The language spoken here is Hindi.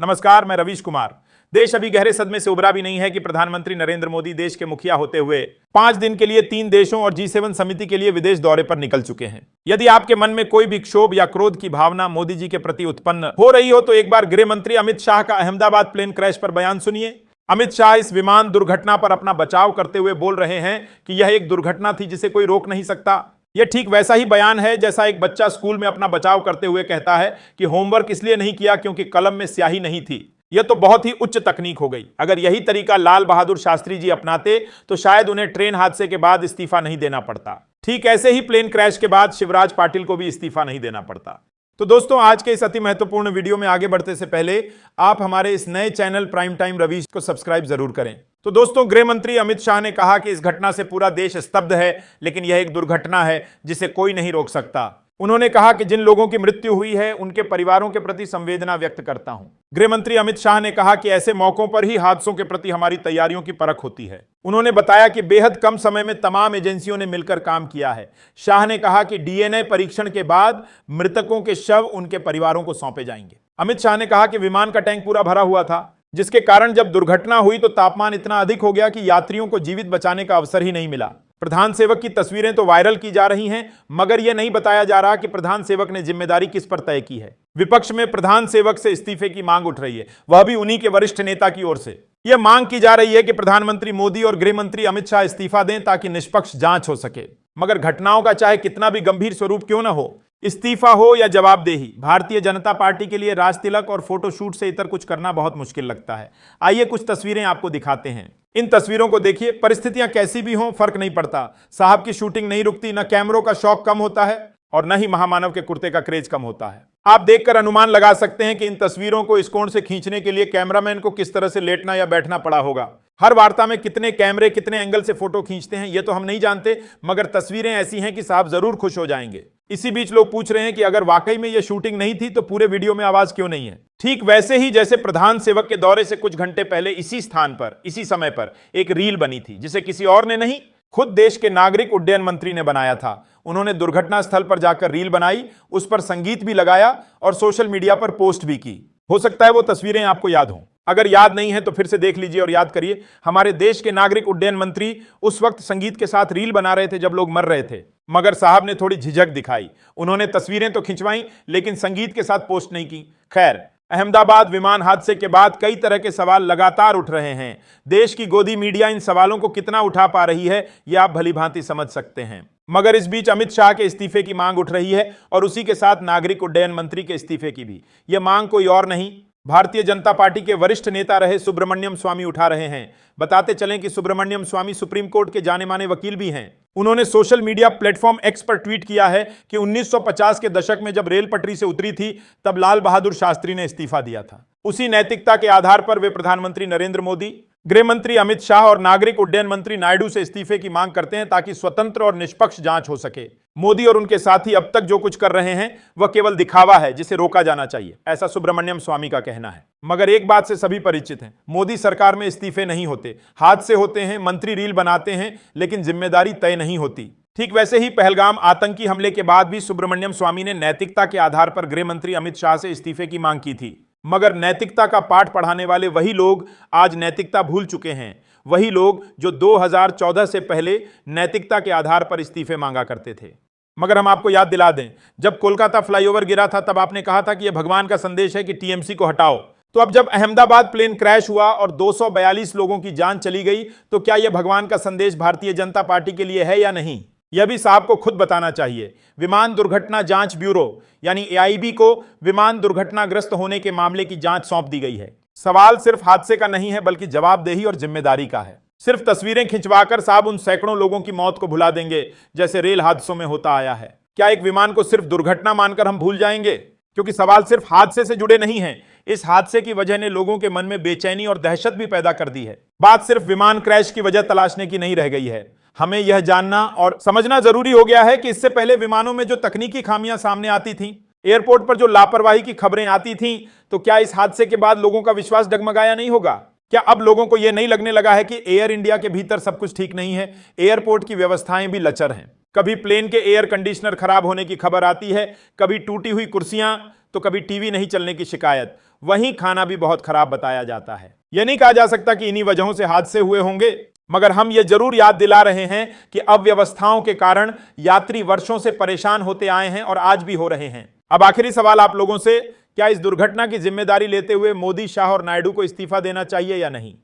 नमस्कार, मैं रवीश कुमार। देश अभी गहरे सदमे से उबरा भी नहीं है कि प्रधानमंत्री नरेंद्र मोदी देश के मुखिया होते हुए 5 दिन के लिए 3 देशों और G7 समिति के लिए विदेश दौरे पर निकल चुके हैं। यदि आपके मन में कोई भी क्षोभ या क्रोध की भावना मोदी जी के प्रति उत्पन्न हो रही हो तो एक बार गृह मंत्री अमित शाह का अहमदाबाद प्लेन क्रैश पर बयान सुनिए। अमित शाह इस विमान दुर्घटना पर अपना बचाव करते हुए बोल रहे हैं कि यह एक दुर्घटना थी जिसे कोई रोक नहीं सकता। यह ठीक वैसा ही बयान है जैसा एक बच्चा स्कूल में अपना बचाव करते हुए कहता है कि होमवर्क इसलिए नहीं किया क्योंकि कलम में स्याही नहीं थी। यह तो बहुत ही उच्च तकनीक हो गई। अगर यही तरीका लाल बहादुर शास्त्री जी अपनाते तो शायद उन्हें ट्रेन हादसे के बाद इस्तीफा नहीं देना पड़ता। ठीक ऐसे ही प्लेन क्रैश के बाद शिवराज पाटिल को भी इस्तीफा नहीं देना पड़ता। तो दोस्तों, आज के इस अति महत्वपूर्ण वीडियो में आगे बढ़ते से पहले आप हमारे इस नए चैनल प्राइम टाइम रवीश को सब्सक्राइब जरूर करें। तो दोस्तों, गृह मंत्री अमित शाह ने कहा कि इस घटना से पूरा देश स्तब्ध है, लेकिन यह एक दुर्घटना है जिसे कोई नहीं रोक सकता। उन्होंने कहा कि जिन लोगों की मृत्यु हुई है उनके परिवारों के प्रति संवेदना व्यक्त करता हूं। गृह मंत्री अमित शाह ने कहा कि ऐसे मौकों पर ही हादसों के प्रति हमारी तैयारियों की परख होती है। उन्होंने बताया कि बेहद कम समय में तमाम एजेंसियों ने मिलकर काम किया है। शाह ने कहा कि डीएनए परीक्षण के बाद मृतकों के शव उनके परिवारों को सौंपे जाएंगे। अमित शाह ने कहा कि विमान का टैंक पूरा भरा हुआ था, जिसके कारण जब दुर्घटना हुई तो तापमान इतना अधिक हो गया कि यात्रियों को जीवित बचाने का अवसर ही नहीं मिला। प्रधान सेवक की तस्वीरें तो वायरल की जा रही हैं, मगर यह नहीं बताया जा रहा कि प्रधान सेवक ने जिम्मेदारी किस पर तय की है। विपक्ष में प्रधान सेवक से इस्तीफे की मांग उठ रही है, वह भी उन्हीं के वरिष्ठ नेता की ओर से। यह मांग की जा रही है कि प्रधानमंत्री मोदी और गृह मंत्री अमित शाह इस्तीफा दें ताकि निष्पक्ष जांच हो सके। मगर घटनाओं का चाहे कितना भी गंभीर स्वरूप क्यों न हो, इस्तीफा हो या जवाबदेही, भारतीय जनता पार्टी के लिए राज तिलक और फोटोशूट से इतर कुछ करना बहुत मुश्किल लगता है। आइए कुछ तस्वीरें आपको दिखाते हैं। इन तस्वीरों को देखिए। परिस्थितियां कैसी भी हों, फर्क नहीं पड़ता। साहब की शूटिंग नहीं रुकती, न कैमरों का शौक कम होता है और न ही महामानव के कुर्ते का क्रेज कम होता है। आप देखकर अनुमान लगा सकते हैं कि इन तस्वीरों को इस कोण से खींचने के लिए कैमरामैन को किस तरह से लेटना या बैठना पड़ा होगा। हर वार्ता में कितने कैमरे कितने एंगल से फोटो खींचते हैं ये तो हम नहीं जानते, मगर तस्वीरें ऐसी हैं कि साहब जरूर खुश हो जाएंगे। इसी बीच लोग पूछ रहे हैं कि अगर वाकई में यह शूटिंग नहीं थी तो पूरे वीडियो में आवाज क्यों नहीं है। ठीक वैसे ही जैसे प्रधान सेवक के दौरे से कुछ घंटे पहले इसी स्थान पर इसी समय पर एक रील बनी थी, जिसे किसी और ने नहीं, खुद देश के नागरिक उड्डयन मंत्री ने बनाया था। उन्होंने दुर्घटना स्थल पर जाकर रील बनाई, उस पर संगीत भी लगाया और सोशल मीडिया पर पोस्ट भी की। हो सकता है वो तस्वीरें आपको याद हों। अगर याद नहीं है तो फिर से देख लीजिए और याद करिए। हमारे देश के नागरिक उड्डयन मंत्री उस वक्त संगीत के साथ रील बना रहे थे जब लोग मर रहे थे, मगर साहब ने थोड़ी झिझक दिखाई। उन्होंने तस्वीरें तो खिंचवाई लेकिन संगीत के साथ पोस्ट नहीं की। खैर, अहमदाबाद विमान हादसे के बाद कई तरह के सवाल लगातार उठ रहे हैं। देश की गोदी मीडिया इन सवालों को कितना उठा पा रही है यह आप भलीभांति समझ सकते हैं। मगर इस बीच अमित शाह के इस्तीफे की मांग उठ रही है और उसी के साथ नागरिक उड्डयन मंत्री के इस्तीफे की भी। यह मांग कोई और नहीं, भारतीय जनता पार्टी के वरिष्ठ नेता रहे सुब्रमण्यम स्वामी उठा रहे हैं। बताते चलें कि सुब्रमण्यम स्वामी सुप्रीम कोर्ट के जाने माने वकील भी हैं। उन्होंने सोशल मीडिया प्लेटफॉर्म एक्स पर ट्वीट किया है कि 1950 के दशक में जब रेल पटरी से उतरी थी तब लाल बहादुर शास्त्री ने इस्तीफा दिया था। उसी नैतिकता के आधार पर वे प्रधानमंत्री नरेंद्र मोदी, गृह मंत्री अमित शाह और नागरिक उड्डयन मंत्री नायडू से इस्तीफे की मांग करते हैं ताकि स्वतंत्र और निष्पक्ष जांच हो सके। मोदी और उनके साथी अब तक जो कुछ कर रहे हैं वह केवल दिखावा है जिसे रोका जाना चाहिए, ऐसा सुब्रमण्यम स्वामी का कहना है। मगर एक बात से सभी परिचित हैं, मोदी सरकार में इस्तीफे नहीं होते, हादसे होते हैं, मंत्री रील बनाते हैं, लेकिन जिम्मेदारी तय नहीं होती। ठीक वैसे ही पहलगाम आतंकी हमले के बाद भी सुब्रमण्यम स्वामी ने नैतिकता के आधार पर गृह मंत्री अमित शाह से इस्तीफे की मांग की थी। मगर नैतिकता का पाठ पढ़ाने वाले वही लोग आज नैतिकता भूल चुके हैं, वही लोग जो 2014 से पहले नैतिकता के आधार पर इस्तीफे मांगा करते थे। मगर हम आपको याद दिला दें, जब कोलकाता फ्लाईओवर गिरा था तब आपने कहा था कि यह भगवान का संदेश है कि टीएमसी को हटाओ। तो अब जब अहमदाबाद प्लेन क्रैश हुआ और 242 लोगों की जान चली गई तो क्या यह भगवान का संदेश भारतीय जनता पार्टी के लिए है या नहीं, यह भी साहब को खुद बताना चाहिए। विमान दुर्घटना जांच ब्यूरो यानी एआईबी को विमान दुर्घटनाग्रस्त होने के मामले की जांच सौंप दी गई है। सवाल सिर्फ हादसे का नहीं है बल्कि जवाबदेही और जिम्मेदारी का है। सिर्फ तस्वीरें खिंचवाकर साहब उन सैकड़ों लोगों की मौत को भुला देंगे जैसे रेल हादसों में होता आया है। क्या एक विमान को सिर्फ दुर्घटना मानकर हम भूल जाएंगे? क्योंकि सवाल सिर्फ हादसे से जुड़े नहीं हैं। इस हादसे की वजह ने लोगों के मन में बेचैनी और दहशत भी पैदा कर दी है। बात सिर्फ विमान क्रैश की वजह तलाशने की नहीं रह गई है। हमें यह जानना और समझना जरूरी हो गया है कि इससे पहले विमानों में जो तकनीकी खामियां सामने आती थीं, एयरपोर्ट पर जो लापरवाही की खबरें आती थीं, तो क्या इस हादसे के बाद लोगों का विश्वास डगमगाया नहीं होगा? क्या अब लोगों को यह नहीं लगने लगा है कि एयर इंडिया के भीतर सब कुछ ठीक नहीं है, एयरपोर्ट की व्यवस्थाएं भी लचर हैं? कभी प्लेन के एयर कंडीशनर खराब होने की खबर आती है, कभी टूटी हुई कुर्सियां, तो कभी टीवी नहीं चलने की शिकायत। वहीं खाना भी बहुत खराब बताया जाता है। यह नहीं कहा जा सकता कि इन्हीं वजहों से हादसे हुए होंगे, मगर हम ये जरूर याद दिला रहे हैं कि अव्यवस्थाओं के कारण यात्री वर्षों से परेशान होते आए हैं और आज भी हो रहे हैं। अब आखिरी सवाल आप लोगों से, क्या इस दुर्घटना की जिम्मेदारी लेते हुए मोदी, शाह और नायडू को इस्तीफा देना चाहिए या नहीं?